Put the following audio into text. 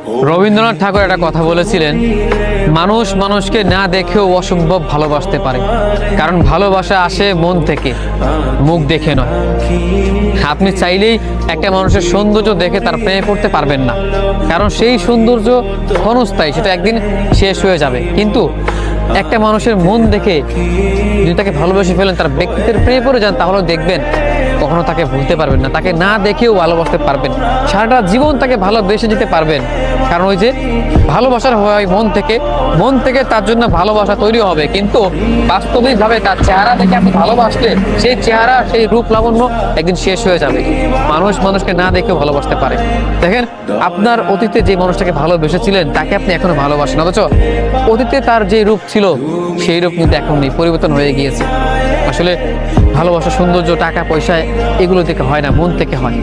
রবীন্দ্রনাথ ঠাকুর একটা কথা বলেছিলেন, মানুষ মানুষকে না দেখেও অসম্ভব ভালোবাসতে পারে, কারণ ভালোবাসা আসে মন থেকে, মুখ দেখে নয়। আপনি চাইলেই একটা মানুষের সৌন্দর্য দেখে তার প্রেমে পড়তে পারবেন না, কারণ সেই সৌন্দর্য ক্ষণস্থায়ী, সেটা একদিন শেষ হয়ে যাবে। কিন্তু একটা মানুষের মন দেখে যদি তাকে ভালোবেসে ফেলেন, তার ব্যক্তিত্বের প্রেমে পড়ে যান, তাহলে দেখবেন কখনো তাকে ভুলতে পারবেন না, তাকে না দেখেও ভালোবাসতে পারবেন, সারাটা জীবন তাকে ভালোবেসে যেতে পারবেন। কারণ ওই যে ভালোবাসার হয় মন থেকে তার জন্য ভালোবাসা তৈরি হবে, কিন্তু বাস্তবিকভাবে তার চেহারা দেখে আপনি ভালোবাসলে সেই চেহারা, সেই রূপ লাবণ্য একদিন শেষ হয়ে যাবে। মানুষ মানুষকে না দেখেও ভালোবাসতে পারে। দেখেন, আপনার অতীতে যে মানুষটাকে ভালোবেসেছিলেন তাকে আপনি এখনো ভালোবাসেন, অথচ অতীতে তার যে রূপ ছিল সেই রূপ কিন্তু এখন নেই, পরিবর্তন হয়ে গিয়েছে। আসলে ভালোবাসা, সৌন্দর্য, টাকা পয়সা এগুলো থেকে হয় না, মন থেকে হয়।